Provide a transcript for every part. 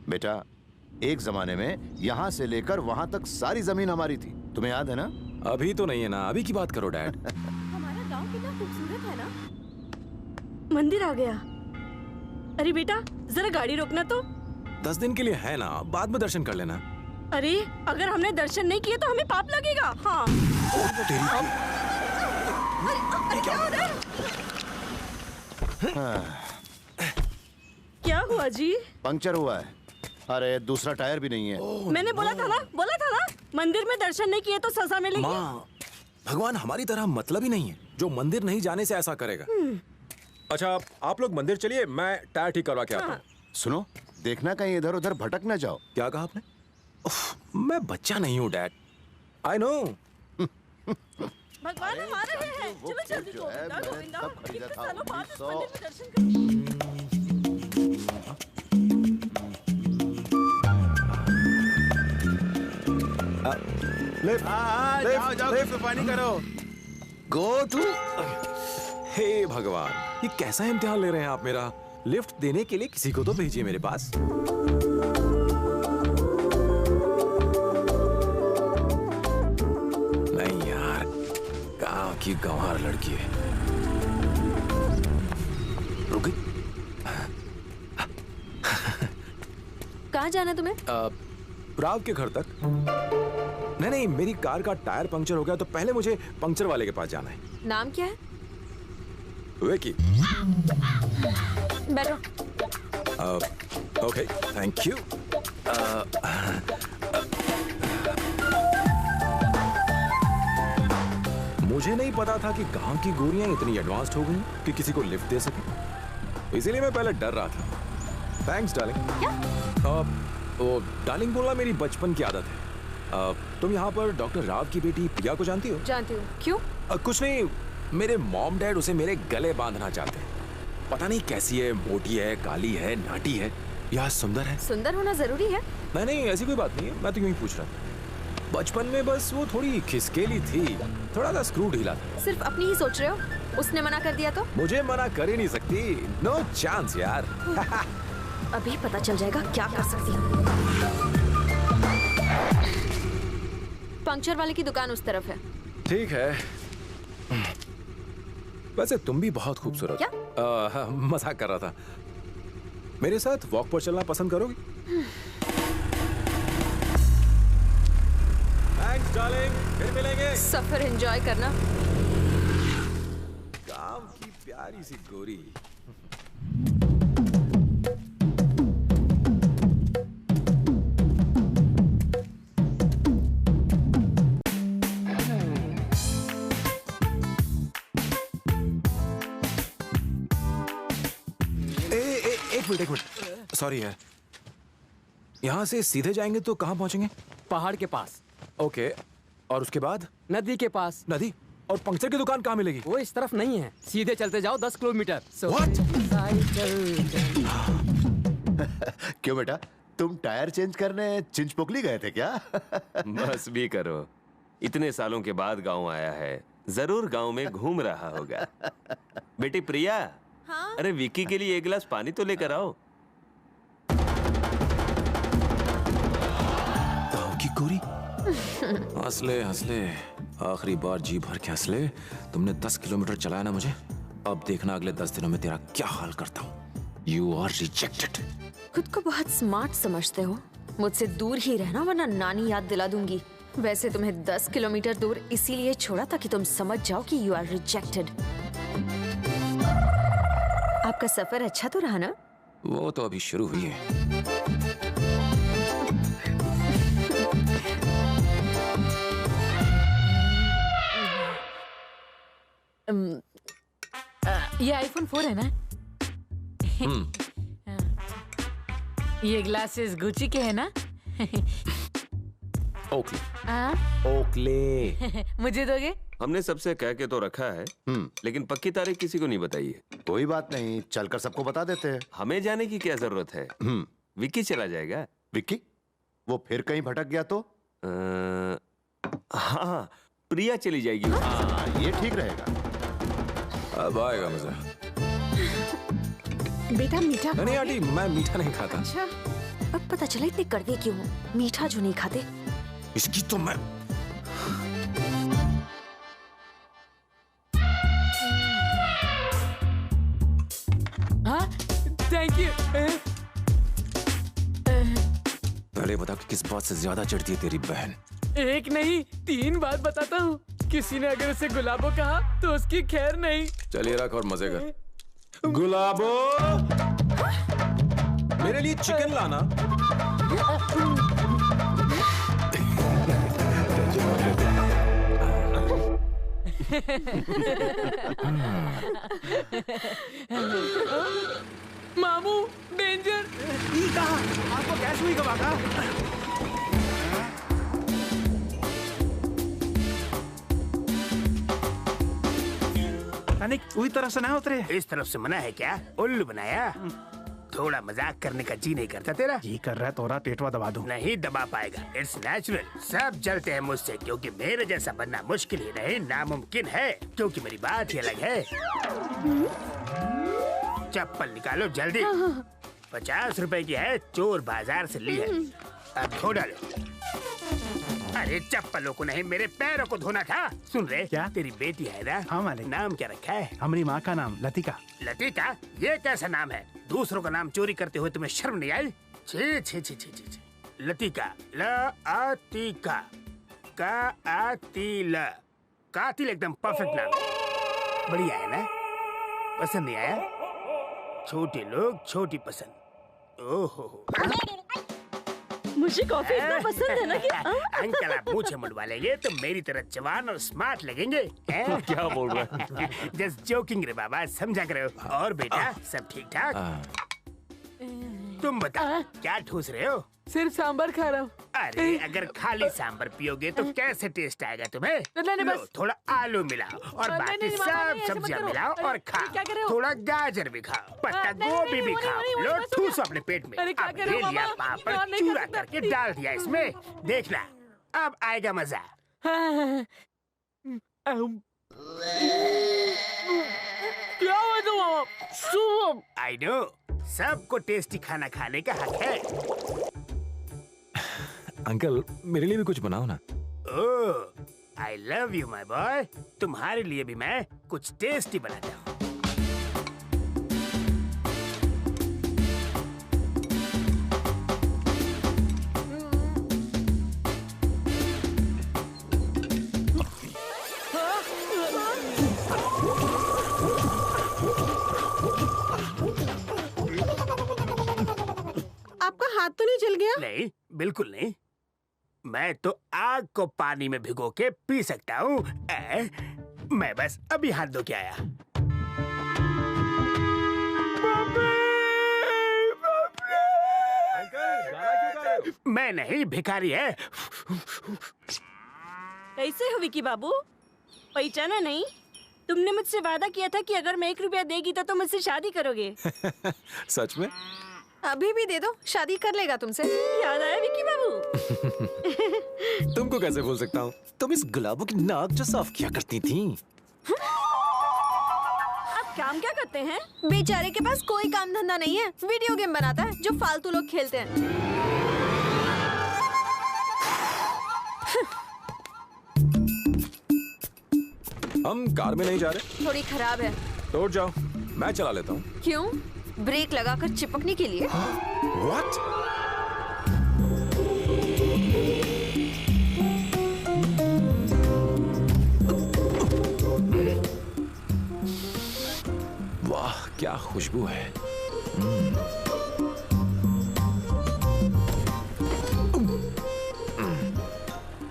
बेटा, एक जमाने में यहाँ से लेकर वहाँ तक सारी जमीन हमारी थी, तुम्हें याद है ना? अभी तो नहीं है ना, अभी की बात करो डैड। हमारा गांव कितना खूबसूरत है ना। मंदिर आ गया। अरे बेटा, जरा गाड़ी रोकना तो। 10 दिन के लिए है ना, बाद में दर्शन कर लेना। अरे अगर हमने दर्शन नहीं किए तो हमें पाप लगेगा। हाँ। अरे क्या हो रहा है? क्या हुआ जी? पंक्चर हुआ है। अरे दूसरा टायर भी नहीं है। मैंने बोला था ना, मंदिर में दर्शन नहीं किए तो सजा मिलेगी। माँ, भगवान हमारी तरह मतलब ही नहीं है जो मंदिर नहीं जाने से ऐसा करेगा। अच्छा, आप लोग मंदिर चलिए, मैं टायर ठीक करवा के आता हूँ। सुनो, देखना कहीं इधर उधर भटक ना जाओ। क्या कहा आपने? मैं बच्चा नहीं हूँ डैड, आई नो। भगवान हम आ रहे हैं। चलो जल्दी गोविंदा, गोविंदा। कितने सालों बाद इस मंदिर में दर्शन लिफ्ट पानी करो। Go to. हे भगवान, ये कैसा इम्तिहान ले रहे हैं आप मेरा? लिफ्ट देने के लिए किसी को तो भेजिए मेरे पास। नहीं यार, गांव की गंवार लड़की है। रुक गई। कहाँ जाना तुम्हें? राव के घर तक। नहीं, मेरी कार का टायर पंक्चर हो गया तो पहले मुझे पंक्चर वाले के पास जाना है। नाम क्या है? विकी। बैठो। Okay, thank you. मुझे नहीं पता था कि गांव की गोरियां इतनी एडवांस्ड हो गई कि किसी को लिफ्ट दे सके, इसीलिए मैं पहले डर रहा था। Thanks darling. क्या? डार्लिंग बोलना मेरी बचपन की आदत है। तुम यहाँ पर डॉक्टर राव की बेटी प्रिया को जानती हो? जानती हूँ। क्यों? कुछ नहीं, मेरे मॉम डैड उसे मेरे गले बांधना चाहते हैं। पता नहीं कैसी है, मोटी है, काली है, नाटी है या सुंदर है। सुंदर होना जरूरी है? नहीं, ऐसी कोई बात नहीं है, मैं तो यूं ही पूछ रहा था। बचपन में बस वो थोड़ी खिसकेली थी, थोड़ा सा स्क्रू ढीला था। सिर्फ अपनी ही सोच रहे हो? उसने मना कर दिया तो? मुझे मना कर ही नहीं सकती, नो चांस यार। अभी पता चल जाएगा क्या कर सकती हूँ। पंक्चर वाले की दुकान उस तरफ है। ठीक है। वैसे तुम भी बहुत खूबसूरत। क्या? मजाक कर रहा था। मेरे साथ वॉक पर चलना पसंद करोगी? थैंक्स डार्लिंग, फिर मिलेंगे। सफर एंजॉय करना। गांव की प्यारी सी गोरी। एक मिनट, सॉरी है। यहाँ से सीधे जाएंगे तो कहाँ पहुँचेंगे? पहाड़ के पास। ओके, और उसके बाद? नदी के पास। नदी? और पंक्चर की दुकान कहाँ मिलेगी? वो इस तरफ नहीं है, सीधे चलते जाओ 10 किलोमीटर। What? क्यों बेटा, तुम टायर चेंज करने चिंचपोकली गए थे क्या? बस भी करो, इतने सालों के बाद गांव आया है, जरूर गांव में घूम रहा होगा। बेटी प्रिया। हाँ? अरे विक्की के लिए एक गिलास पानी तो लेकर आओ। गांव की गोरी। हंसले हंसले, आखिरी बार जी भर के हंसले। तुमने 10 किलोमीटर चलाया ना मुझे, अब देखना अगले 10 दिनों में तेरा क्या हाल करता हूँ। You are rejected। खुद को बहुत स्मार्ट समझते हो। मुझसे दूर ही रहना वरना नानी याद दिला दूंगी। वैसे तुम्हें 10 किलोमीटर दूर इसीलिए छोड़ा ताकि तुम समझ जाओ कि यू आर रिजेक्टेड। आपका सफर अच्छा तो रहा ना? वो तो अभी शुरू हुई है। ये iPhone 4 है ना? ये ग्लासेस गुची के है ना? ओकले। हाँ? ओकले। मुझे दोगे? हमने सबसे कह के तो रखा है, लेकिन पक्की तारीख किसी को नहीं बताई है। कोई बात नहीं, चलकर सबको बता देते हैं। हमें जाने की क्या जरूरत है? विक्की चला जाएगा। विक्की? वो फिर कहीं भटक गया तो? हाँ, प्रिया चली जाएगी। हाँ, ये ठीक रहेगा। अब आएगा मजा। बेटा मीठा नहीं आंटी, मैं मीठा नहीं खाता। अच्छा। अब पता चला इतने कड़वे क्यों हो, मीठा जो नहीं खाते। इसकी तो मैं हाँ थैंक यू। पहले बता कि किस बात से ज्यादा चिढ़ती है तेरी बहन। एक नहीं 3 बात बताता हूँ। किसी ने अगर उसे गुलाबो कहा तो उसकी खैर नहीं। चलिए रख और मजे कर। गुलाबो, मेरे लिए चिकन लाना। मामू डेंजर। आपको गैस हुई कब आका? पूरी तरह से ना उतरे। इस तरफ से मना है क्या? उल्लू बनाया? थोड़ा मजाक करने का जी नहीं करता तेरा? जी कर रहा है, तोरा पेटवा दबा दूं। नहीं दबा पाएगा, इट्स नेचुरल। सब जलते हैं मुझसे, क्योंकि मेरे जैसा बनना मुश्किल ही नहीं नामुमकिन है, क्योंकि मेरी बात ही अलग है। चप्पल निकालो जल्दी। 50 रुपए की है, चोर बाजार से ली है। अब धो डालो। अरे चप्पलों को नहीं, मेरे पैरों को धोना था। सुन रहे क्या? तेरी बेटी है ना? हाँ मालिक। नाम क्या रखा है? हमारी माँ का नाम लतिका। लतिका? ये कैसा नाम है? दूसरों का नाम चोरी करते हुए तुम्हें शर्म नहीं आई? छी छी छी छी छी। लतिका, ल-आ-ती-का, का-आ-ती-ल, कातिल एकदम परफेक्ट नाम है। बढ़िया है ना? पसंद नहीं आया? छोटे लोग छोटी पसंद। ओहो, मुझे कॉफी इतना पसंद है ना कि अंकल आप मुझे मुड़वा लेंगे तो मेरी तरह जवान और स्मार्ट लगेंगे। क्या बोल रहा है? जस्ट जोकिंग रे बाबा, समझा करो। और बेटा सब ठीक ठाक? तुम बताओ क्या ठूस रहे हो? सिर्फ सांबर खा रहा हूँ। अरे अगर खाली सांबर पियोगे तो कैसे टेस्ट आएगा तुम्हें? नहीं, लो, बस। थोड़ा आलू मिलाओ और नहीं, बाकी नहीं, मामा, सब नहीं, ऐसे मत सब्जियां करो। मिलाओ और अरे, क्या कर रहे खाओ। हो? थोड़ा गाजर भी खाओ, पत्ता नहीं, गोभी नहीं, भी नहीं, खाओ। नहीं, लो बस हो ठूसो गया। अपने पेट में। अरे, क्या अब कर रहे हो, ले लिया मामा? पापड़, और नहीं कर चूरा सकता। करके डाल दिया इसमें। देखना अब आएगा मजा। क्या हुआ तुम मामा? सुनो। आई नो, सबको टेस्टी खाना खाने का हक है। अंकल मेरे लिए भी कुछ बनाओ ना। Oh, I love you my boy. तुम्हारे लिए भी मैं कुछ टेस्टी बनाता हूँ। आपका हाथ तो नहीं जल गया? नहीं, बिल्कुल नहीं। मैं तो आग को पानी में भिगो के पी सकता हूँ। मैं बस अभी हाथ धो के आया। मैं नहीं, भिखारी है। कैसे हो विकी बाबू? पहचाना नहीं? तुमने मुझसे वादा किया था कि अगर मैं 1 रुपया देगी तो तुम मुझसे शादी करोगे। सच में? अभी भी दे दो, शादी कर लेगा तुमसे। याद आया विकी बाबू? तुमको कैसे भूल सकता हूँ? तुम इस गुलाबों की नाक जो साफ किया करती थी। आप काम क्या करते हैं? बेचारे के पास कोई काम धंधा नहीं है, वीडियो गेम बनाता है जो फालतू लोग खेलते हैं। हम कार में नहीं जा रहे। थोड़ी खराब है। तोड़ जाओ, मैं चला लेता हूँ। क्यों? ब्रेक लगाकर चिपकने के लिए? What? वाह क्या खुशबू है।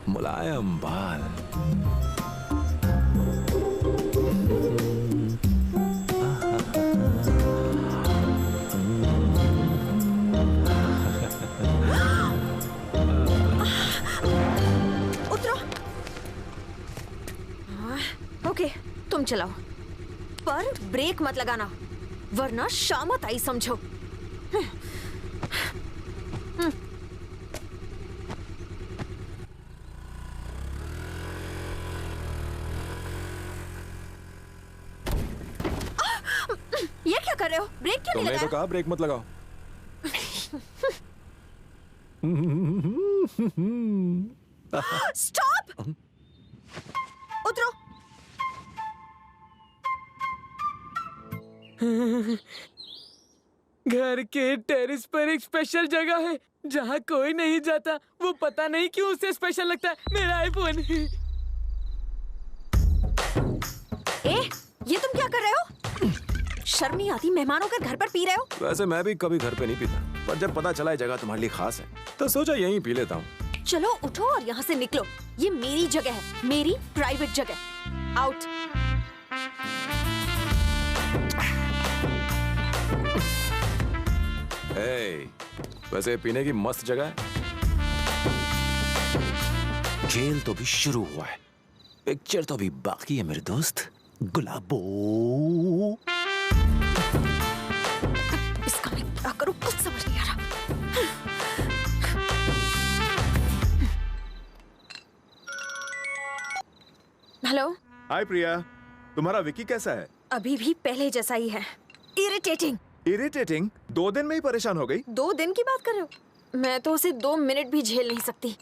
मुलायम बाल। उतरो। ओके, तुम चलाओ, पर ब्रेक मत लगाना, वरना शामत आई समझो। ये क्या कर रहे हो? ब्रेक क्यों नहीं तुमने तो लगाया? कहा ब्रेक मत लगाओ। स्टॉप! उतरो। घर के टेरेस पर एक स्पेशल जगह है जहाँ कोई नहीं जाता। वो पता नहीं क्यों उसे स्पेशल लगता है। मेरा आईफोन। ये तुम क्या कर रहे हो? शर्म नहीं आती? मेहमानों के घर पर पी रहे हो? वैसे मैं भी कभी घर पे नहीं पीता, पर जब पता चला ये जगह तुम्हारे लिए खास है तो सोचा यहीं पी लेता हूँ। चलो उठो और यहाँ से निकलो। ये मेरी जगह है, मेरी प्राइवेट जगह। आउट। वैसे पीने की मस्त जगह है। खेल तो भी शुरू हुआ है, पिक्चर तो भी बाकी है मेरे दोस्त गुलाबो। इसका मैं क्या करूं, कुछ समझ नहीं आ रहा। हेलो। हाय प्रिया, तुम्हारा विकी कैसा है? अभी भी पहले जैसा ही है, इरिटेटिंग। इरिटेटिंग? 2 दिन में ही परेशान हो गई? 2 दिन की बात कर रहे हो? मैं तो उसे 2 मिनट भी झेल नहीं सकती।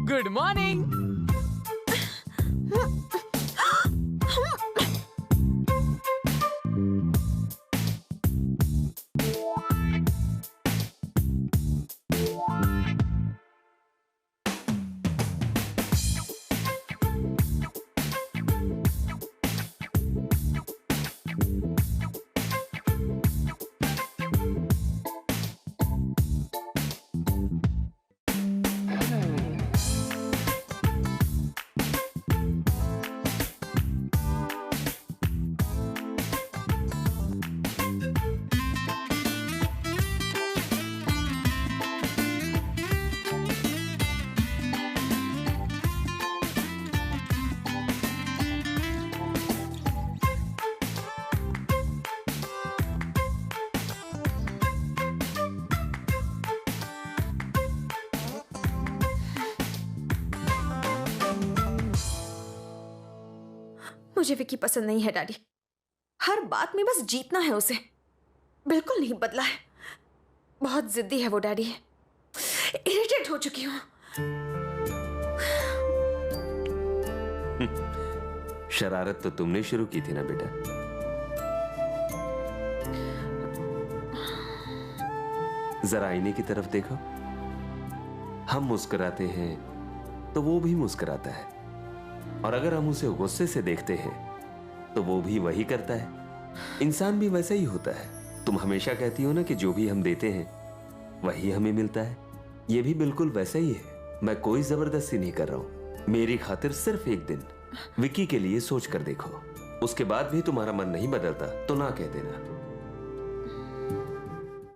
Good morning. मुझे विकी पसंद नहीं है डैडी। हर बात में बस जीतना है उसे। बिल्कुल नहीं बदला है। बहुत जिद्दी है वो डैडी। इरिटेट हो चुकी हूँ। शरारत तो तुमने शुरू की थी ना बेटा। जरा आईने की तरफ देखो। हम मुस्कुराते हैं तो वो भी मुस्कुराता है, और अगर हम उसे गुस्से से देखते हैं तो वो भी वही करता है। इंसान भी वैसा ही होता है। तुम हमेशा कहती हो ना कि जो भी हम देते हैं वही हमें मिलता है। ये भी बिल्कुल वैसा ही है। मैं कोई जबरदस्ती नहीं कर रहा हूं। मेरी खातिर सिर्फ एक दिन विकी के लिए सोच कर देखो। उसके बाद भी तुम्हारा मन नहीं बदलता तो ना कह देना।